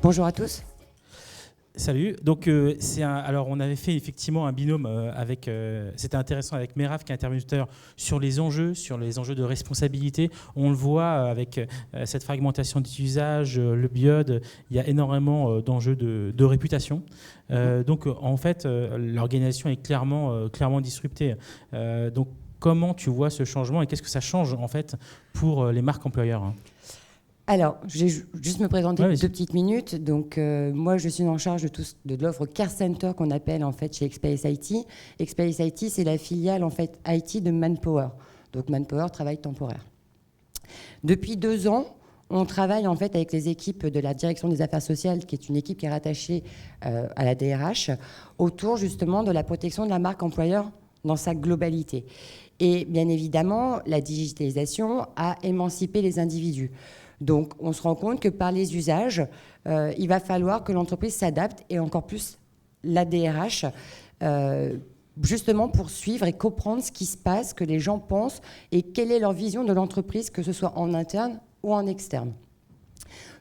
Bonjour à tous. Salut. Donc, alors, on avait fait effectivement un binôme avec. C'était intéressant avec Merav qui est intervenu tout à l'heure sur les enjeux de responsabilité. On le voit avec cette fragmentation des usages, le biode. Il y a énormément d'enjeux de réputation. Donc, en fait, l'organisation est clairement disruptée. Donc, comment tu vois ce changement et qu'est-ce que ça change en fait pour les marques employeurs? Alors, je vais juste me présenter 2 petites minutes. Donc, moi, je suis en charge de l'offre Care Center qu'on appelle en fait chez Experis IT. Experis IT, c'est la filiale en fait IT de Manpower. Donc, Manpower, travail temporaire. Depuis 2 ans, on travaille en fait avec les équipes de la direction des affaires sociales, qui est une équipe qui est rattachée à la DRH, autour justement de la protection de la marque employeur dans sa globalité. Et bien évidemment, la digitalisation a émancipé les individus. Donc, on se rend compte que par les usages, il va falloir que l'entreprise s'adapte et encore plus la DRH, justement pour suivre et comprendre ce qui se passe, que les gens pensent et quelle est leur vision de l'entreprise, que ce soit en interne ou en externe.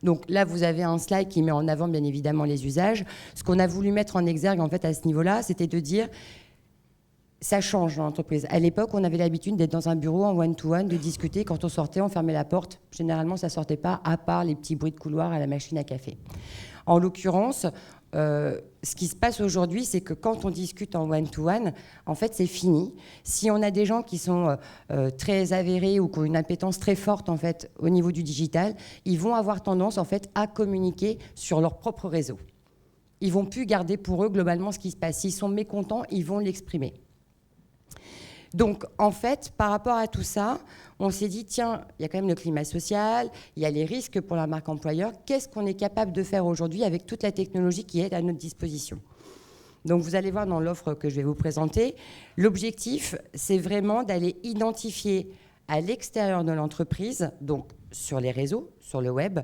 Donc là, vous avez un slide qui met en avant bien évidemment les usages. Ce qu'on a voulu mettre en exergue en fait à ce niveau-là, c'était de dire ça change dans l'entreprise. À l'époque, on avait l'habitude d'être dans un bureau en one-to-one, de discuter. Quand on sortait, on fermait la porte. Généralement, ça ne sortait pas, à part les petits bruits de couloir à la machine à café. En l'occurrence, ce qui se passe aujourd'hui, c'est que quand on discute en one-to-one, en fait, c'est fini. Si on a des gens qui sont très avérés ou qui ont une appétence très forte en fait, au niveau du digital, ils vont avoir tendance en fait, à communiquer sur leur propre réseau. Ils ne vont plus garder pour eux globalement ce qui se passe. S'ils sont mécontents, ils vont l'exprimer. Donc, en fait, par rapport à tout ça, on s'est dit, tiens, il y a quand même le climat social, il y a les risques pour la marque employeur. Qu'est-ce qu'on est capable de faire aujourd'hui avec toute la technologie qui est à notre disposition ? Donc, vous allez voir dans l'offre que je vais vous présenter, l'objectif, c'est vraiment d'aller identifier à l'extérieur de l'entreprise, donc sur les réseaux, sur le web,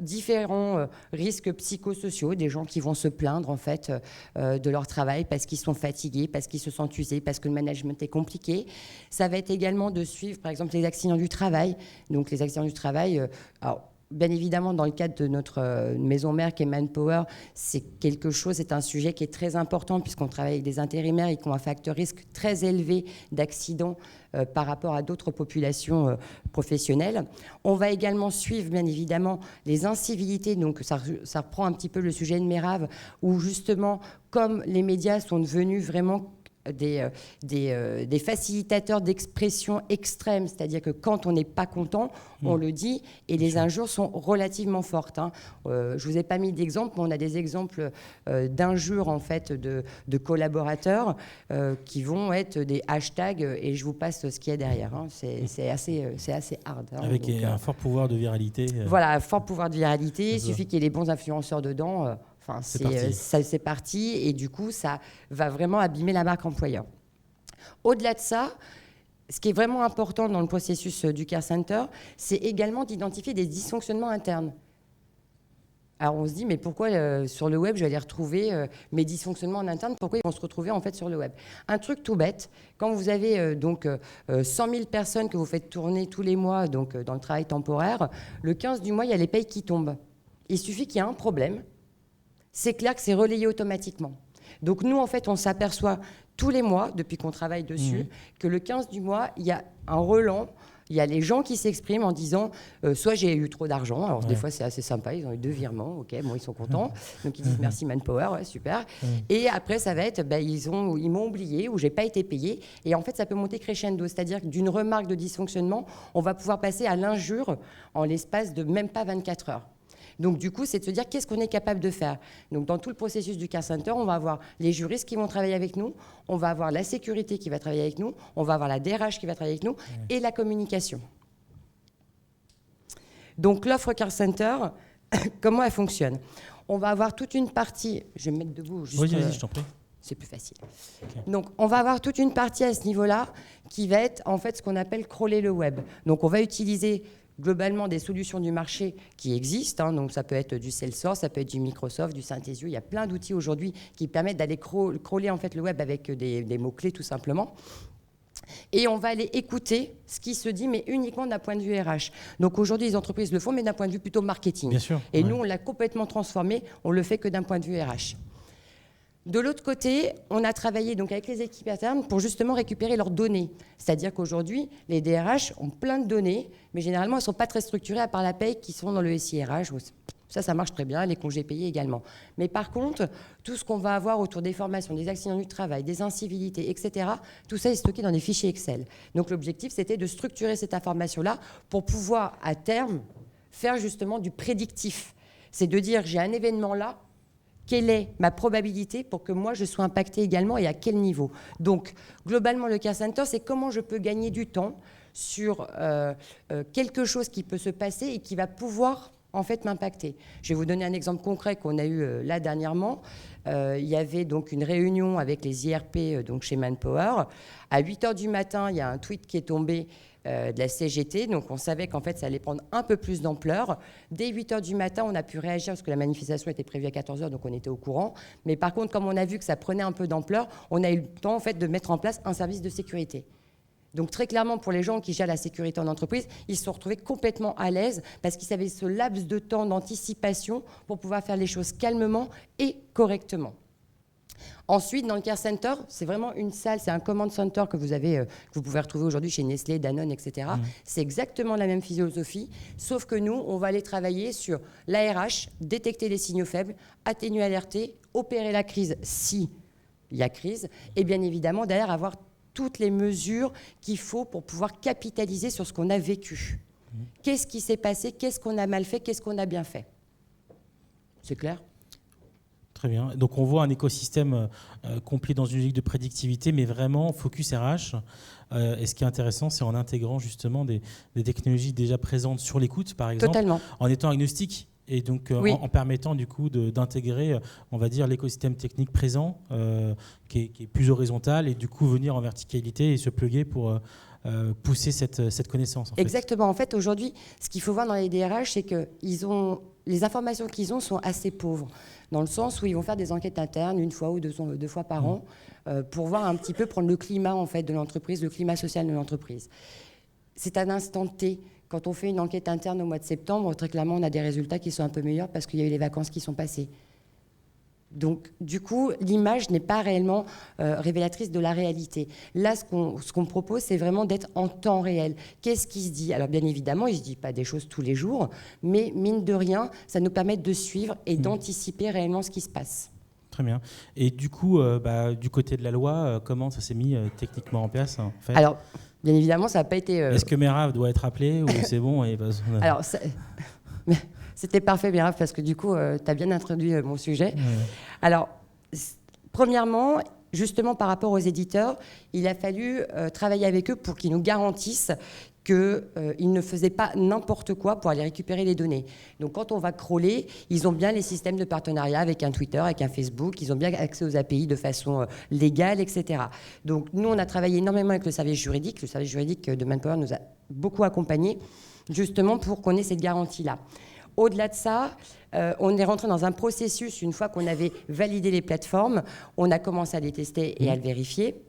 différents risques psychosociaux, des gens qui vont se plaindre en fait de leur travail parce qu'ils sont fatigués, parce qu'ils se sentent usés, parce que le management est compliqué. Ça va être également de suivre par exemple les accidents du travail. Donc les accidents du travail, alors, bien évidemment, dans le cadre de notre maison mère qui est Manpower, c'est un sujet qui est très important puisqu'on travaille avec des intérimaires et qui ont un facteur risque très élevé d'accidents par rapport à d'autres populations professionnelles. On va également suivre, bien évidemment, les incivilités. Donc, ça reprend un petit peu le sujet de Merav, où justement, comme les médias sont devenus vraiment des facilitateurs d'expression extrême, c'est-à-dire que quand on n'est pas content, on le dit, et les injures sont relativement fortes. Je ne vous ai pas mis d'exemple, mais on a des exemples d'injures en fait, de collaborateurs qui vont être des hashtags, et je vous passe ce qu'il y a derrière. C'est assez hard. Avec donc, un fort pouvoir de viralité. Voilà, un fort pouvoir de viralité. Il suffit qu'il y ait les bons influenceurs dedans. C'est parti, et du coup, ça va vraiment abîmer la marque employeur. Au-delà de ça, ce qui est vraiment important dans le processus du Care Center, c'est également d'identifier des dysfonctionnements internes. Alors on se dit, mais pourquoi sur le web, je vais aller retrouver mes dysfonctionnements en interne, pourquoi ils vont se retrouver en fait sur le web ? Un truc tout bête, quand vous avez 100 000 personnes que vous faites tourner tous les mois donc, dans le travail temporaire, le 15 du mois, il y a les payes qui tombent. Il suffit qu'il y ait un problème. C'est clair que c'est relayé automatiquement. Donc nous, en fait, on s'aperçoit tous les mois, depuis qu'on travaille dessus, que le 15 du mois, il y a un relan, il y a les gens qui s'expriment en disant soit j'ai eu trop d'argent, alors des fois c'est assez sympa, ils ont eu 2 virements, ok, bon, ils sont contents, donc ils disent merci Manpower, ouais, super. Et après, ça va être ils m'ont oublié ou j'ai pas été payé. Et en fait, ça peut monter crescendo, c'est-à-dire que d'une remarque de dysfonctionnement, on va pouvoir passer à l'injure en l'espace de même pas 24 heures. Donc, du coup, c'est de se dire qu'est-ce qu'on est capable de faire. Donc, dans tout le processus du Care Center, on va avoir les juristes qui vont travailler avec nous, on va avoir la sécurité qui va travailler avec nous, on va avoir la DRH qui va travailler avec nous et la communication. Donc, l'offre Care Center, comment elle fonctionne ? On va avoir toute une partie... Je vais me mettre debout. Juste, oui, je t'en prie. C'est plus facile. Okay. Donc, on va avoir toute une partie à ce niveau-là qui va être, en fait, ce qu'on appelle crawler le web. Donc, on va utiliser... globalement des solutions du marché qui existent, donc ça peut être du Salesforce, ça peut être du Microsoft, du Synthesio, il y a plein d'outils aujourd'hui qui permettent d'aller crawler en fait le web avec des mots-clés tout simplement. Et on va aller écouter ce qui se dit, mais uniquement d'un point de vue RH. Donc aujourd'hui, les entreprises le font, mais d'un point de vue plutôt marketing. Bien sûr, et nous, on l'a complètement transformé, on le fait que d'un point de vue RH. De l'autre côté, on a travaillé donc avec les équipes internes pour justement récupérer leurs données. C'est-à-dire qu'aujourd'hui, les DRH ont plein de données, mais généralement, elles ne sont pas très structurées à part la paye qui sont dans le SIRH. Ça marche très bien, les congés payés également. Mais par contre, tout ce qu'on va avoir autour des formations, des accidents du travail, des incivilités, etc., tout ça est stocké dans des fichiers Excel. Donc l'objectif, c'était de structurer cette information-là pour pouvoir, à terme, faire justement du prédictif. C'est de dire, j'ai un événement là, quelle est ma probabilité pour que moi, je sois impacté également et à quel niveau. Donc, globalement, le Care Center, c'est comment je peux gagner du temps sur quelque chose qui peut se passer et qui va pouvoir, en fait, m'impacter. Je vais vous donner un exemple concret qu'on a eu là dernièrement. Il y avait donc une réunion avec les IRP donc chez Manpower. À 8h du matin, il y a un tweet qui est tombé de la CGT, donc on savait qu'en fait ça allait prendre un peu plus d'ampleur. Dès 8h du matin, on a pu réagir parce que la manifestation était prévue à 14h, donc on était au courant. Mais par contre, comme on a vu que ça prenait un peu d'ampleur, on a eu le temps en fait de mettre en place un service de sécurité. Donc très clairement, pour les gens qui gèrent la sécurité en entreprise, ils se sont retrouvés complètement à l'aise parce qu'ils avaient ce laps de temps d'anticipation pour pouvoir faire les choses calmement et correctement. Ensuite, dans le Care Center, c'est vraiment une salle, c'est un command center que vous avez, que vous pouvez retrouver aujourd'hui chez Nestlé, Danone, etc. C'est exactement la même philosophie, sauf que nous, on va aller travailler sur l'ARH, détecter les signaux faibles, atténuer, alerter, opérer la crise si il y a crise, et bien évidemment, derrière, avoir toutes les mesures qu'il faut pour pouvoir capitaliser sur ce qu'on a vécu. Qu'est-ce qui s'est passé? Qu'est-ce qu'on a mal fait? Qu'est-ce qu'on a bien fait? C'est clair? Très bien. Donc on voit un écosystème complet dans une logique de prédictivité, mais vraiment focus RH. Et ce qui est intéressant, c'est en intégrant justement des technologies déjà présentes sur l'écoute, par exemple, Totalement. En étant agnostique et donc Oui. en permettant du coup d'intégrer, on va dire, l'écosystème technique présent, qui est plus horizontal, et du coup venir en verticalité et se plugger pour pousser cette connaissance. En fait. Exactement. En fait, aujourd'hui, ce qu'il faut voir dans les DRH, c'est que les informations qu'ils ont sont assez pauvres, dans le sens où ils vont faire des enquêtes internes une fois ou deux fois par an pour voir un petit peu, prendre le climat en fait, de l'entreprise, le climat social de l'entreprise. C'est un instant T. Quand on fait une enquête interne au mois de septembre, très clairement, on a des résultats qui sont un peu meilleurs parce qu'il y a eu les vacances qui sont passées. Donc, du coup, l'image n'est pas réellement révélatrice de la réalité. Là, ce qu'on propose, c'est vraiment d'être en temps réel. Qu'est-ce qui se dit? Alors, bien évidemment, il ne se dit pas des choses tous les jours, mais mine de rien, ça nous permet de suivre et d'anticiper réellement ce qui se passe. Très bien. Et du coup, du côté de la loi, comment ça s'est mis techniquement en place en fait? Alors, bien évidemment, ça n'a pas été... Est-ce que Merav doit être appelé ou c'est bon et Alors, c'était parfait, Merav, parce que du coup, tu as bien introduit mon sujet. Ouais. Alors, premièrement, justement par rapport aux éditeurs, il a fallu travailler avec eux pour qu'ils nous garantissent qu'ils ne faisaient pas n'importe quoi pour aller récupérer les données. Donc quand on va crawler, ils ont bien les systèmes de partenariat avec un Twitter, avec un Facebook, ils ont bien accès aux API de façon légale, etc. Donc nous, on a travaillé énormément avec le service juridique. Le service juridique de Manpower nous a beaucoup accompagnés, justement pour qu'on ait cette garantie-là. Au-delà de ça, on est rentré dans un processus, une fois qu'on avait validé les plateformes, on a commencé à les tester et à le vérifier.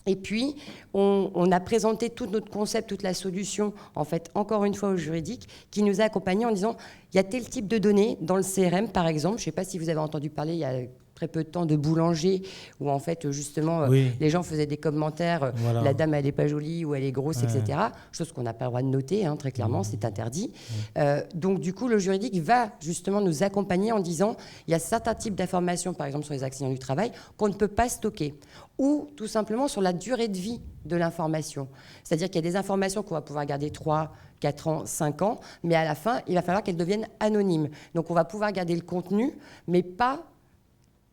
Et puis, on a présenté tout notre concept, toute la solution, en fait, encore une fois au juridique, qui nous a accompagnés en disant, il y a tel type de données dans le CRM, par exemple. Je ne sais pas si vous avez entendu parler, il y a très peu de temps, de boulanger, où en fait, justement, les gens faisaient des commentaires, voilà. La dame, elle n'est pas jolie, ou elle est grosse, etc. Chose qu'on n'a pas le droit de noter, hein, très clairement, c'est interdit. Donc, du coup, le juridique va justement nous accompagner en disant, il y a certains types d'informations, par exemple sur les accidents du travail, qu'on ne peut pas stocker. Ou tout simplement sur la durée de vie de l'information. C'est-à-dire qu'il y a des informations qu'on va pouvoir garder 3, 4 ans, 5 ans, mais à la fin, il va falloir qu'elles deviennent anonymes. Donc, on va pouvoir garder le contenu, mais pas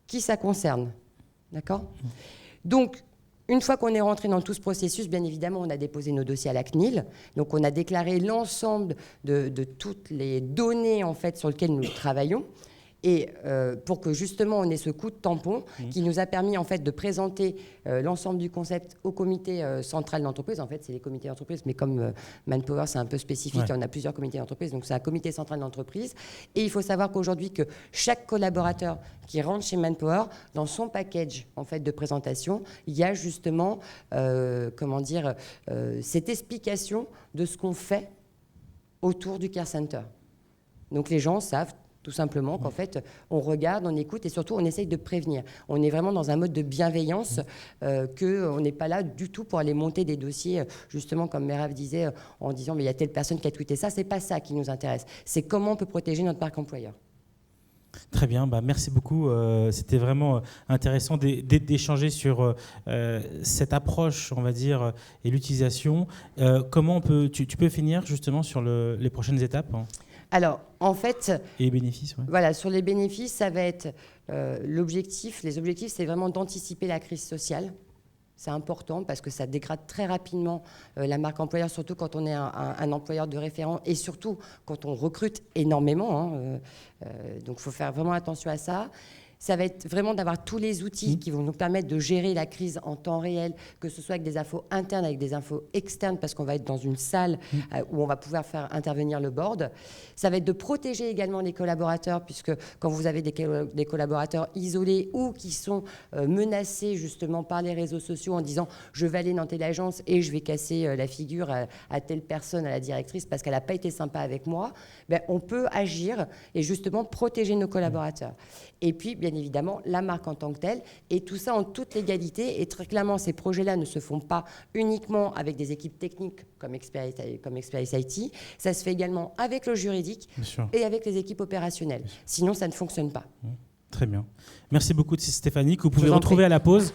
qui ça concerne. D'accord ? Donc, une fois qu'on est rentré dans tout ce processus, bien évidemment, on a déposé nos dossiers à la CNIL. Donc, on a déclaré l'ensemble de toutes les données en fait, sur lesquelles nous travaillons. Et pour que justement on ait ce coup de tampon qui nous a permis en fait de présenter l'ensemble du concept au comité central d'entreprise. En fait, c'est les comités d'entreprise, mais comme Manpower, c'est un peu spécifique, on a plusieurs comités d'entreprise, donc c'est un comité central d'entreprise. Et il faut savoir qu'aujourd'hui, que chaque collaborateur qui rentre chez Manpower, dans son package en fait de présentation, il y a justement cette explication de ce qu'on fait autour du Care Center. Donc les gens savent tout simplement qu'en fait, on regarde, on écoute et surtout, on essaye de prévenir. On est vraiment dans un mode de bienveillance, qu'on n'est pas là du tout pour aller monter des dossiers, justement, comme Merav disait, en disant « mais il y a telle personne qui a tweeté ça ». C'est pas ça qui nous intéresse. C'est comment on peut protéger notre marque employeur. Très bien, merci beaucoup. C'était vraiment intéressant d'échanger sur cette approche, on va dire, et l'utilisation. Comment tu peux finir justement sur les prochaines étapes, hein? Alors, en fait, et les bénéfices, ouais. Voilà, sur les bénéfices, ça va être l'objectif. Les objectifs, c'est vraiment d'anticiper la crise sociale. C'est important parce que ça dégrade très rapidement la marque employeur, surtout quand on est un employeur de référent et surtout quand on recrute énormément. Donc, il faut faire vraiment attention à ça. Ça va être vraiment d'avoir tous les outils qui vont nous permettre de gérer la crise en temps réel, que ce soit avec des infos internes, avec des infos externes, parce qu'on va être dans une salle où on va pouvoir faire intervenir le board. Ça va être de protéger également les collaborateurs, puisque quand vous avez des collaborateurs isolés ou qui sont menacés justement par les réseaux sociaux en disant « je vais aller dans telle agence et je vais casser la figure à telle personne, à la directrice, parce qu'elle n'a pas été sympa avec moi », on peut agir et justement protéger nos collaborateurs. Et puis, bien évidemment, la marque en tant que telle, et tout ça en toute légalité. Et très clairement, ces projets-là ne se font pas uniquement avec des équipes techniques comme Experis IT, ça se fait également avec le juridique et avec les équipes opérationnelles. Sinon, ça ne fonctionne pas. Très bien. Merci beaucoup, Stéphanie, que vous pouvez retrouver à la pause.